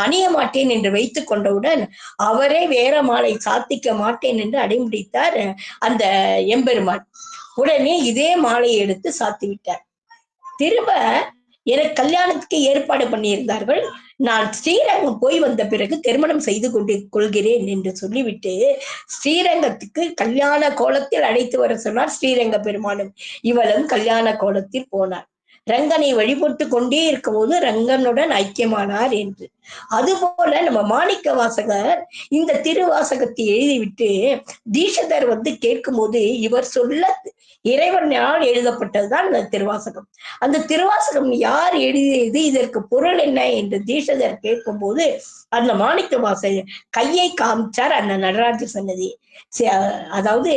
அணிய மாட்டேன் என்று வைத்துக் கொண்டவுடன் அவரே வேற மாலை சாத்திக்க மாட்டேன் என்று அடைமுடித்தார் அந்த எம்பெருமான். உடனே இதே மாலையை எடுத்து சாத்தி விட்டார். திரும்ப எனக்கு கல்யாணத்துக்கு ஏற்பாடு பண்ணியிருந்தார்கள். நான் ஸ்ரீரங்கம் போய் வந்த பிறகு திருமணம் செய்து கொள்கிறேன் என்று சொல்லிவிட்டு ஸ்ரீரங்கத்துக்கு கல்யாண கோலத்தில் அழைத்து வர சொன்னார் ஸ்ரீரங்க பெருமானும். இவளும் கல்யாண கோலத்தில் போனார். ரங்கனை வழிபட்டு கொண்டே இருக்கும் போது ரங்கனுடன் ஐக்கியமானார் என்று. அதுபோல நம்ம மாணிக்க வாசகர் இந்த திருவாசகத்தை எழுதிவிட்டு தீட்சிதர் கேட்கும் போது, இவர் சொல்ல இறைவனால் எழுதப்பட்டதுதான் அந்த திருவாசகம். அந்த திருவாசகம் யார் எழுதியது, இதற்கு பொருள் என்ன என்று தீட்சிதர் கேட்கும் போது அந்த மாணிக்க வாசகர் கையை காமிச்சார் அந்த நடராஜ சன்னதி. அதாவது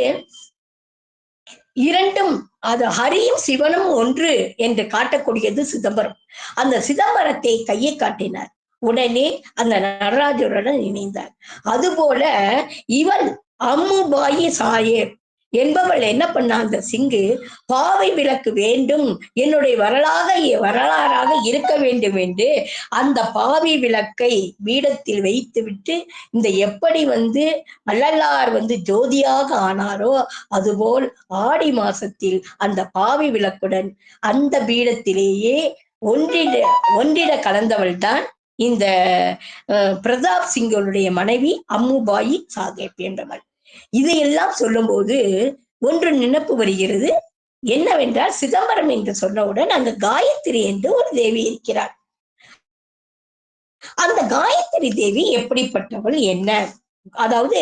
இரண்டும், அது ஹரியும் சிவனும் ஒன்று என்று காட்டக்கூடியது சிதம்பரம். அந்த சிதம்பரத்தை கையை காட்டினார். உடனே அந்த நடராஜருடன் இணைந்தார். அதுபோல இவள் அம்முபாயி சாயேப் என்பவள் என்ன பண்ணா, அந்த சிங்கு பாவை விளக்கு வேண்டும், என்னுடைய வரலாறாக இருக்க வேண்டும் என்று அந்த பாவை விளக்கை பீடத்தில் வைத்து விட்டு, இந்த எப்படி வள்ளலார் ஜோதியாக ஆனாரோ அதுபோல் ஆடி மாசத்தில் அந்த பாவை விளக்குடன் அந்த பீடத்திலேயே ஒன்றிட கலந்தவள் தான் இந்த பிரதாப் சிங்கனுடைய மனைவி அம்முபாயி சாகேப் என்பவள். இதையெல்லாம் சொல்லும் போது ஒன்று நினைப்பு வருகிறது. என்னவென்றால், சிதம்பரம் என்று சொன்னவுடன் அங்கு காயத்ரி என்று ஒரு தேவி இருக்கிறார். அந்த காயத்ரி தேவி எப்படிப்பட்டவள் என்ன, அதாவது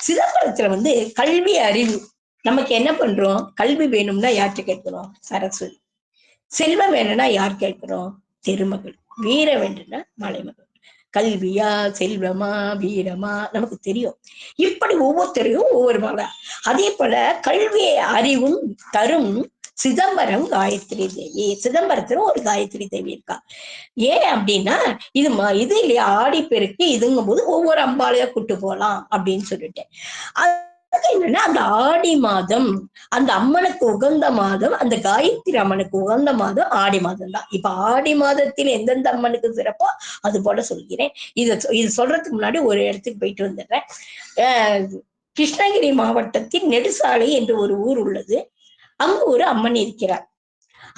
சிதம்பரத்துல கல்வி அறிவு நமக்கு என்ன பண்றோம்? கல்வி வேணும்னா யார்கிட்ட கேட்கிறோம்? சரஸ்வதி. செல்வம் வேணும்னா யார் கேட்கிறோம்? திருமகள். வீரம் வேண்டும்னா மலைமகள். கல்வியா, செல்வமா, வீரமா நமக்கு தெரியும். இப்படி ஒவ்வொருத்தரையும் ஒவ்வொரு மகளா. அதே போல கல்வியை அறிவும் தரும் சிதம்பரம் காயத்ரி தேவி. சிதம்பரத்துல ஒரு காயத்ரி தேவி இருக்கா. ஏன் அப்படின்னா இது இல்லையா ஆடிப்பெருக்கு இதுங்கும் போது ஒவ்வொரு அம்பாளையா கூட்டு போலாம் அப்படின்னு சொல்லிட்டேன். என்னன்னா அந்த ஆடி மாதம் அந்த அம்மனுக்கு உகந்த மாதம், அந்த காயத்ரி அம்மனுக்கு உகந்த மாதம் ஆடி மாதம் தான். இப்ப ஆடி மாதத்தில் எந்தெந்த அம்மனுக்கு சிறப்போ அது போல சொல்கிறேன். இது சொல்றதுக்கு முன்னாடி ஒரு இடத்துக்கு போயிட்டு வந்துடுறேன். கிருஷ்ணகிரி மாவட்டத்தில் நெடுசாலை என்று ஒரு ஊர் உள்ளது. அங்கு ஒரு அம்மன் இருக்கிறார்.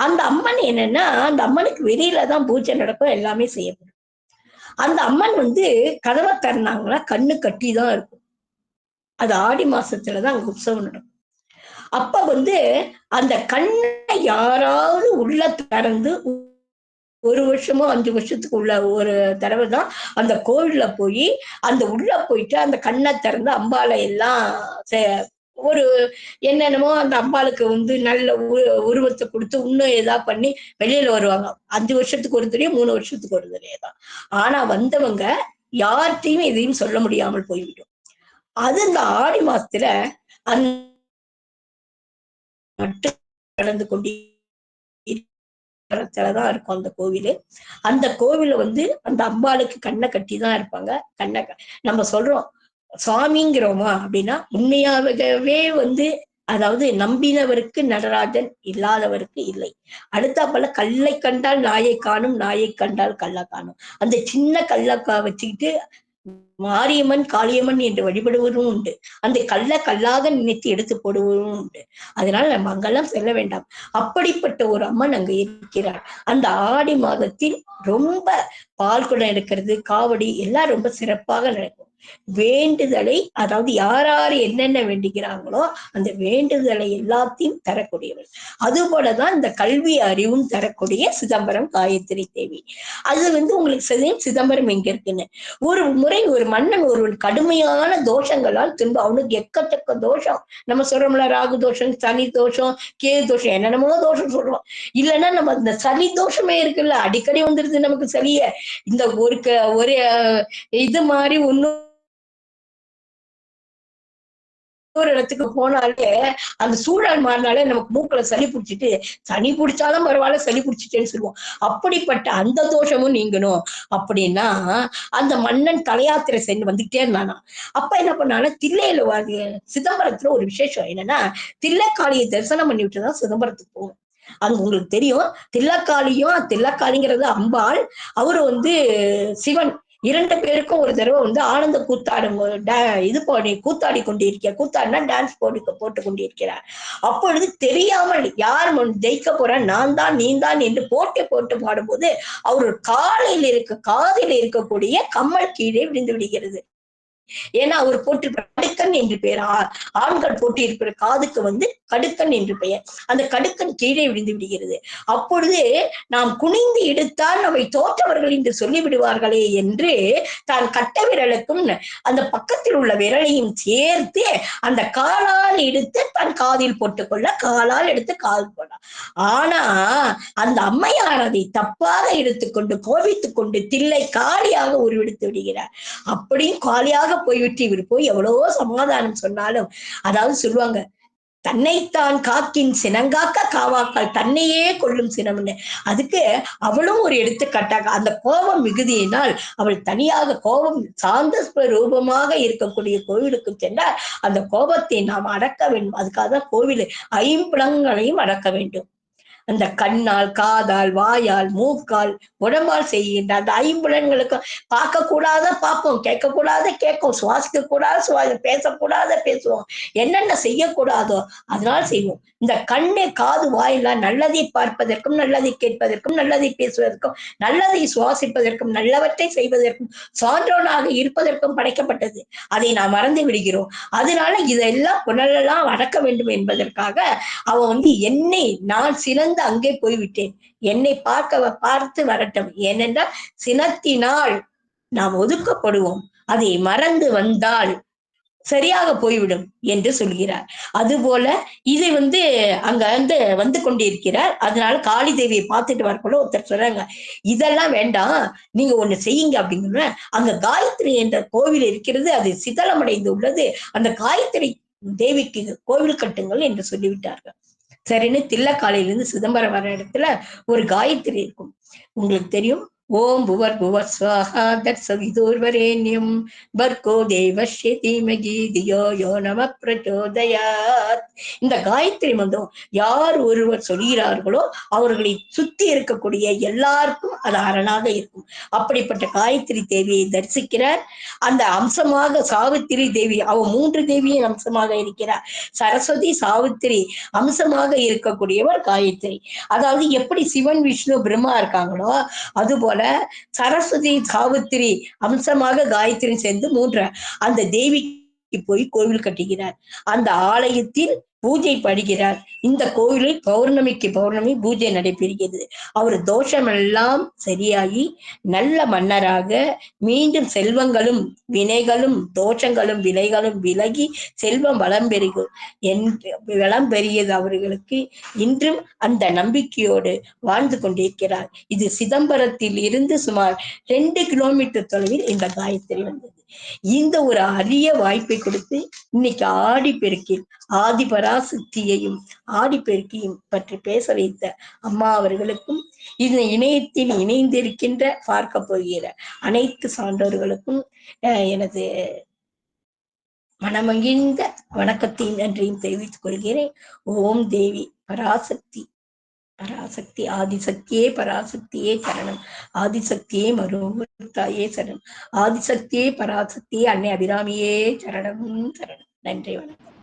அந்த அம்மன் என்னன்னா அந்த அம்மனுக்கு வெளியில தான் பூஜை நடக்கும், எல்லாமே செய்யப்படும். அந்த அம்மன் கதவை திறந்தாங்கன்னா கண்ணு கட்டி தான் இருக்கும். அது ஆடி மாசத்துலதான் அங்க உற்சவம் நடக்கும். அப்ப அந்த கண்ணை யாராவது உள்ள திறந்து 1 வருஷமோ 5 வருஷத்துக்கு உள்ள ஒரு தடவை தான் அந்த கோவில்ல போய் அந்த உள்ள போயிட்டு அந்த கண்ணை திறந்து அம்பாளை எல்லாம் ஒரு என்னென்னமோ அந்த அம்பாளுக்கு நல்ல உருவத்தை கொடுத்து இன்னும் ஏதா பண்ணி வெளியில வருவாங்க. 5 வருஷத்துக்கு ஒரு தடவையும் 3 வருஷத்துக்கு ஒரு தடவை தான். ஆனா வந்தவங்க யார்கிட்டையும் எதையும் சொல்ல முடியாமல் போய்விடும். அது இந்த ஆடி மாசத்துல அந்த மட்டும் நடந்து கொண்டே தான் இருக்கும் அந்த கோவிலு. அந்த கோவில அந்த அம்பாளுக்கு கண்ணை கட்டி தான் இருப்பாங்க. கண்ணை நம்ம சொல்றோம் சுவாமிங்கிறோமா அப்படின்னா உண்மையாகவே அதாவது நம்பினவருக்கு நடராஜன், இல்லாதவருக்கு இல்லை. அடுத்தாப்பல கல்லை கண்டால் நாயை காணும், நாயை கண்டால் கல்லை காணும். அந்த சின்ன கல்லக்கா வச்சுக்கிட்டு மாரியம்மன், காளியம்மன் என்று வழிபடுவதும் உண்டு. அந்த கல்லாக நினைத்து எடுத்து போடுவதும் உண்டு. அதனால நம்ம அங்கெல்லாம் செல்ல வேண்டாம். அப்படிப்பட்ட ஒரு அம்மன் அங்க இருக்கிறார். அந்த ஆடி மாதத்தில் ரொம்ப பால் குடம் எடுக்கிறது, காவடி எல்லாம் ரொம்ப சிறப்பாக நடக்கும். வேண்டுதலை அதாவது யார் என்னென்ன வேண்டுகிறாங்களோ அந்த வேண்டுதலை எல்லாத்தையும் தரக்கூடியவர். அது போலதான் இந்த கல்வி அறிவும் தரக்கூடிய சிதம்பரம் காயத்ரி தேவி. அது உங்களுக்கு தெரியும் சிதம்பரம் எங்க இருக்குன்னு. ஒரு முறை ஒரு மன்னன் ஒருவன் கடுமையான தோஷங்களால் திரும்ப அவனுக்கு எக்கத்தக்க தோஷம். நம்ம சொல்றோம்ல ராகு தோஷம், சனி தோஷம், கேது தோஷம், என்னென்னமோ தோஷம் சொல்றோம். இல்லைன்னா நம்ம இந்த சளி தோஷமே இருக்குல்ல, அடிக்கடி வந்துருது நமக்கு சளிய. இந்த ஒரு இது மாதிரி ஒன்னும் ஒரு இடத்துக்கு போனாலே அந்த சூழல் மாறினாலே நமக்கு மூக்குல சளி பிடிச்சிட்டு சனி பிடிச்சாலும் பரவாயில்ல சளி பிடிச்சிட்டேன்னு சொல்லுவோம். அப்படிப்பட்ட அந்த தோஷமும் நீங்கணும் அப்படின்னா அந்த மன்னன் தலையாத்திரை சென்று வந்துகிட்டே இருந்தானா. அப்ப என்ன பண்ணானா தில்லையில சிதம்பரத்துல ஒரு விசேஷம் என்னன்னா தில்லைக்காளியை தரிசனம் பண்ணி விட்டுதான் சிதம்பரத்துக்கு போகும். அது உங்களுக்கு தெரியும். தில்லக்காளிங்கிறது அம்பாள், அவரு சிவன். 2 பேருக்கும் ஒரு தடவை ஆனந்த கூத்தாடும் இது போடி கூத்தாடி கூத்தாடினா டான்ஸ் போட்டு கொண்டிருக்கிறார். அப்பொழுது தெரியாமல் யார் ஜெயிக்க போற நான் தான் நீ தான் என்று போட்டு பாடும்போது அவரு காதில் இருக்கக்கூடிய கம்மல் கீழே விழுந்து விடுகிறது. ஏன்னா அவர் போட்டிருக்கிற கடுக்கன் என்று பெயர். ஆண்கள் போட்டிருக்கிற காதுக்கு கடுக்கன் என்று பெயர். அந்த கடுக்கன் கீழே விழுந்து விடுகிறது. அப்பொழுது நாம் குனிந்து எடுத்தால் அவை தோற்றவர்கள் என்று சொல்லி விடுவார்களே என்று தான் கட்ட விரலுக்கும் அந்த பக்கத்தில் உள்ள விரலையும் சேர்த்து அந்த காலால் எடுத்து தன் காதில் போட்டுக்கொள்ள காலால் எடுத்து கால் போட. ஆனா அந்த அம்மையார் அதை தப்பாக எடுத்துக்கொண்டு கோபித்துக் கொண்டு தில்லை காலியாக உருவெடுத்து விடுகிறார். அப்படியும் காலியாக போய்விட்டு இவர் போய் எவ்வளவோ சமாதானம் சொன்னாலும் அதாவது சொல்லுவாங்க தன்னைத்தான் காக்கின் சினங்காக்க காவாக்கால் தன்னையே கொள்ளும் சினம்னு. அதுக்கு அவளும் ஒரு எடுத்துக்காட்டாக அந்த கோபம் மிகுதியினால் அவள் தனியாக கோபம் சாந்த ரூபமாக இருக்கக்கூடிய கோவிலுக்கு சென்றால் அந்த கோபத்தை நாம் அடக்க வேண்டும். அதுக்காக கோவில் 5 புலன்களையும் அடக்க வேண்டும். அந்த கண்ணால், காதால், வாயால், மூக்கால், உடம்பால் செய்கின்ற அந்த 5 பார்க்க கூடாத பார்ப்போம், கேட்க கூடாத கேட்கும், சுவாசிக்க கூடாத பேசக்கூடாத பேசுவோம், என்னென்ன செய்யக்கூடாதோ அதனால் செய்வோம். இந்த கண்ணு, காது, வாயெல்லாம் நல்லதை பார்ப்பதற்கும், நல்லதை கேட்பதற்கும், நல்லதை பேசுவதற்கும், நல்லதை சுவாசிப்பதற்கும், நல்லவற்றை செய்வதற்கும், சான்றோனாக இருப்பதற்கும் படைக்கப்பட்டது. அதை நாம் மறந்து விடுகிறோம். அதனால இதெல்லாம் புனலெல்லாம் அடக்க வேண்டும் என்பதற்காக அவன் என்னை நான் சிறந்த அங்கே போய்விட்டேன், என்னை பார்த்து வரட்டும். ஏனென்றால் சினத்தினால் நாம் ஒதுக்கப்படுவோம். அதை மறந்து வந்தால் சரியாக போய்விடும் என்று சொல்கிறார். அதுபோல இதை அங்க வந்து கொண்டிருக்கிறார். அதனால காளி தேவியை பார்த்துட்டு வரக்குள்ள ஒருத்தர் சொல்றாங்க, இதெல்லாம் வேண்டாம், நீங்க ஒண்ணு செய்யுங்க அப்படிங்கிற. அங்க காயத்ரி என்ற கோவில் இருக்கிறது, அது சிதலமடைந்து உள்ளது, அந்த காயத்ரி தேவிக்கு கோவில் கட்டுங்கள் என்று சொல்லிவிட்டார்கள். சரின்னு தில்லக்காலையிலிருந்து சிதம்பரம் வர இடத்துல ஒரு காயத்ரி இருக்கும், உங்களுக்கு தெரியும். ஓம் புவர் புவர் ஸ்வாஹா தத்சவிதுர்வரேண்யம் பர்கோ தேவஸ்ய தீமகி தியோ யோ நம பிரச்சோதயாத். இந்த காயத்ரி மந்திரம் யார் ஒருவர் சொல்கிறார்களோ அவர்களை சுத்தி இருக்கக்கூடிய எல்லாருக்கும் அது அரணாக இருக்கும். அப்படிப்பட்ட காயத்ரி தேவியை தரிசிக்கிறார். அந்த அம்சமாக சாவித்திரி தேவி, அவ 3 தேவியின் அம்சமாக இருக்கிறார். சரஸ்வதி, சாவித்திரி அம்சமாக இருக்கக்கூடியவர் காயத்ரி. அதாவது எப்படி சிவன், விஷ்ணு, பிரம்மா இருக்காங்களோ அதுபோல சரஸ்வதி, சாவித்திரி அம்சமாக காயத்ரி சேர்ந்து 3 அந்த தேவிக்கு போய் கோவில் கட்டுகிறார். அந்த ஆலயத்தில் பூஜை படுகிறார். இந்த கோவிலில் பௌர்ணமிக்கு பௌர்ணமி பூஜை நடைபெறுகிறது. அவர் தோஷமெல்லாம் சரியாகி நல்ல மன்னராக மீண்டும் செல்வங்களும் வினைகளும் தோஷங்களும் வினைகளும் விலகி செல்வம் வளம் பெருகும் என்று வளம் பெரியது அவர்களுக்கு. இன்றும் அந்த நம்பிக்கையோடு வாழ்ந்து கொண்டிருக்கிறார். இது சிதம்பரத்தில் இருந்து சுமார் 2 கிலோமீட்டர் தொலைவில் இந்த காயத்ரி வந்தது. இந்த ஒரு அரிய வாய்ப்பை கொடுத்து இன்னைக்கு ஆடிப்பெருக்கில் ஆதிபராசக்தியையும் ஆடிப்பெருக்கையும் பற்றி பேச வைத்த அம்மா அவர்களுக்கும், இந்த இணையத்தில் இணைந்திருக்கின்ற பார்க்க போகிற அனைத்து சான்றோர்களுக்கும் எனது மனமகிழ்ந்த வணக்கத்தையும் நன்றியும் தெரிவித்துக் கொள்கிறேன். ஓம் தேவி பராசக்தி, பராசக்தி ஆதிசக்தியே பராசக்தியே சரணம், ஆதிசக்தியே மருவத்தாயே சரணம், ஆதிசக்தியே பராசக்தியே அன்னை அபிராமியே சரணம் சரணம். நன்றி, வணக்கம்.